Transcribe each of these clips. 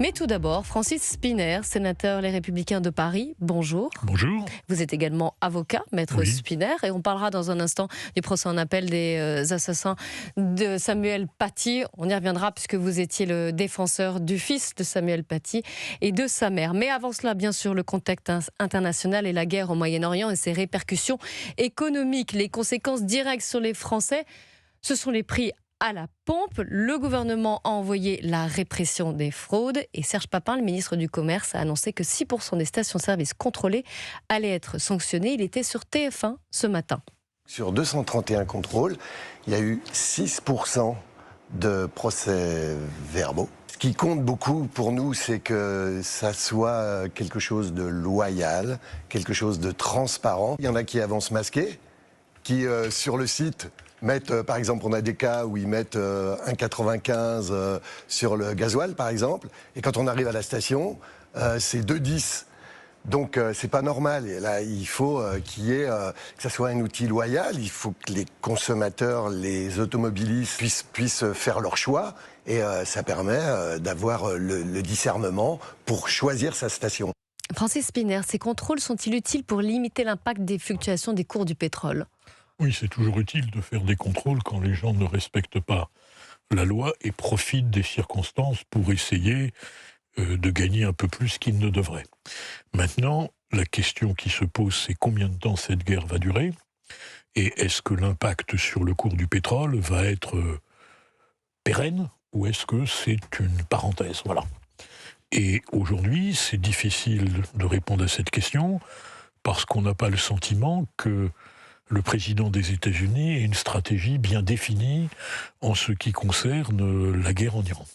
Mais tout d'abord, Francis Szpiner, sénateur Les Républicains de Paris, bonjour. Bonjour. Vous êtes également avocat, maître Szpiner, et on parlera dans un instant du procès en appel des assassins de Samuel Paty. On y reviendra puisque vous étiez le défenseur du fils de Samuel Paty et de sa mère. Mais avant cela, bien sûr, le contexte international et la guerre au Moyen-Orient et ses répercussions économiques, les conséquences directes sur les Français, ce sont les prix à la pompe. Le gouvernement a envoyé la répression des fraudes et Serge Papin, le ministre du Commerce, a annoncé que 6% des stations-service contrôlées allaient être sanctionnées. Il était sur TF1 ce matin. Sur 231 contrôles, il y a eu 6% de procès-verbaux. Ce qui compte beaucoup pour nous, c'est que ça soit quelque chose de loyal, quelque chose de transparent. Il y en a qui avancent masqués, qui sur le site mettent, par exemple, on a des cas où ils mettent 1,95 sur le gasoil, par exemple, et quand on arrive à la station, c'est 2,10. Donc c'est pas normal. Et là, il faut qu'il y ait, que ça soit un outil loyal. Il faut que les consommateurs, les automobilistes puissent faire leur choix. Et ça permet d'avoir le discernement pour choisir sa station. Francis Szpiner, ces contrôles sont-ils utiles pour limiter l'impact des fluctuations des cours du pétrole ? Oui, c'est toujours utile de faire des contrôles quand les gens ne respectent pas la loi et profitent des circonstances pour essayer de gagner un peu plus qu'ils ne devraient. Maintenant, la question qui se pose, c'est combien de temps cette guerre va durer et est-ce que l'impact sur le cours du pétrole va être pérenne ou est-ce que c'est une parenthèse ? Voilà. Et aujourd'hui, c'est difficile de répondre à cette question parce qu'on n'a pas le sentiment que le président des États-Unis ait une stratégie bien définie en ce qui concerne la guerre en Iran.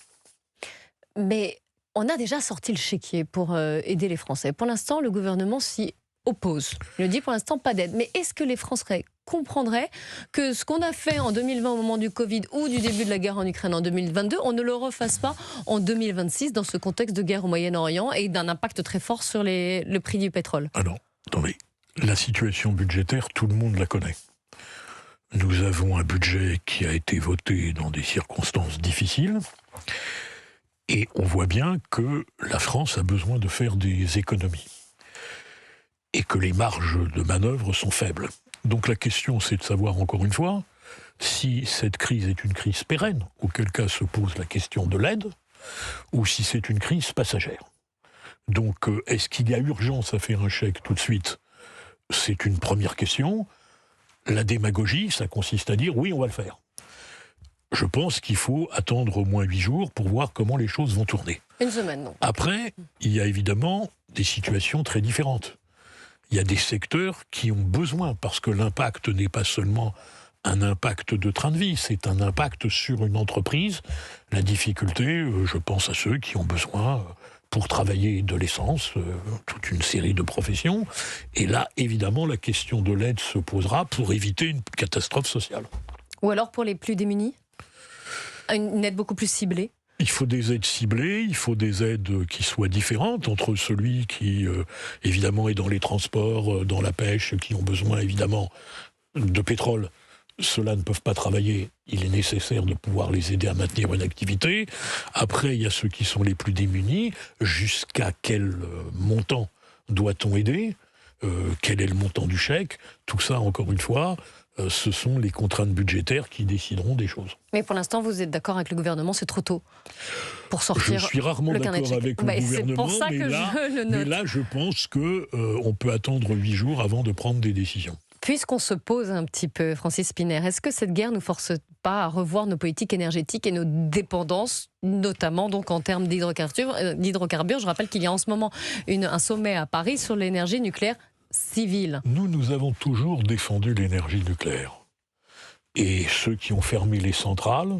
Mais on a déjà sorti le chéquier pour aider les Français. Pour l'instant, le gouvernement s'y oppose. Il ne dit pour l'instant pas d'aide. Mais est-ce que les Français comprendraient que ce qu'on a fait en 2020 au moment du Covid ou du début de la guerre en Ukraine en 2022, on ne le refasse pas en 2026 dans ce contexte de guerre au Moyen-Orient et d'un impact très fort sur le prix du pétrole ? Alors, attendez. La situation budgétaire, tout le monde la connaît. Nous avons un budget qui a été voté dans des circonstances difficiles et on voit bien que la France a besoin de faire des économies et que les marges de manœuvre sont faibles. Donc la question, c'est de savoir encore une fois si cette crise est une crise pérenne, auquel cas se pose la question de l'aide, ou si c'est une crise passagère. Donc est-ce qu'il y a urgence à faire un chèque tout de suite ? C'est une première question. La démagogie, ça consiste à dire oui, on va le faire. Je pense qu'il faut attendre au moins 8 jours pour voir comment les choses vont tourner. Une semaine, non. Après, il y a évidemment des situations très différentes. Il y a des secteurs qui ont besoin, parce que l'impact n'est pas seulement un impact de train de vie, c'est un impact sur une entreprise. La difficulté, je pense à ceux qui ont besoin pour travailler de l'essence, toute une série de professions. Et là, évidemment, la question de l'aide se posera pour éviter une catastrophe sociale. Ou alors pour les plus démunis ? Une aide beaucoup plus ciblée ? Il faut des aides ciblées, il faut des aides qui soient différentes entre celui qui, évidemment, est dans les transports, dans la pêche, qui ont besoin, évidemment, de pétrole. Ceux-là ne peuvent pas travailler, il est nécessaire de pouvoir les aider à maintenir une activité. Après, il y a ceux qui sont les plus démunis. Jusqu'à quel montant doit-on aider ? Quel est le montant du chèque ? Tout ça, encore une fois, ce sont les contraintes budgétaires qui décideront des choses. Mais pour l'instant, vous êtes d'accord avec le gouvernement, c'est trop tôt pour sortir. Je suis rarement d'accord avec le gouvernement, c'est pour ça que mais là, je pense qu'on peut attendre 8 jours avant de prendre des décisions. Puisqu'on se pose un petit peu, Francis Szpiner, est-ce que cette guerre ne nous force pas à revoir nos politiques énergétiques et nos dépendances, notamment donc en termes d'hydrocarbures ? Je rappelle qu'il y a en ce moment un sommet à Paris sur l'énergie nucléaire civile. Nous avons toujours défendu l'énergie nucléaire. Et ceux qui ont fermé les centrales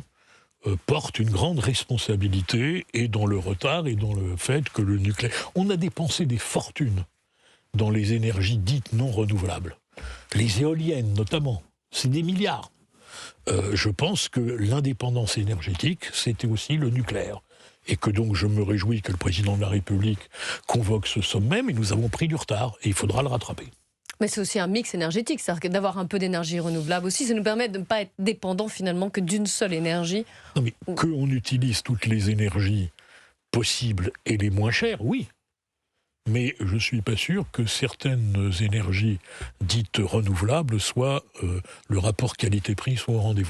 portent une grande responsabilité et dans le retard et dans le fait que le nucléaire... On a dépensé des fortunes dans les énergies dites non renouvelables. Les éoliennes, notamment, c'est des milliards. Je pense que l'indépendance énergétique, c'était aussi le nucléaire. Et que donc je me réjouis que le président de la République convoque ce sommet, mais nous avons pris du retard et il faudra le rattraper. Mais c'est aussi un mix énergétique, c'est-à-dire d'avoir un peu d'énergie renouvelable aussi, ça nous permet de ne pas être dépendant finalement que d'une seule énergie. Non mais qu'on utilise toutes les énergies possibles et les moins chères, oui. Mais je ne suis pas sûr que certaines énergies dites renouvelables le rapport qualité-prix soit au rendez-vous.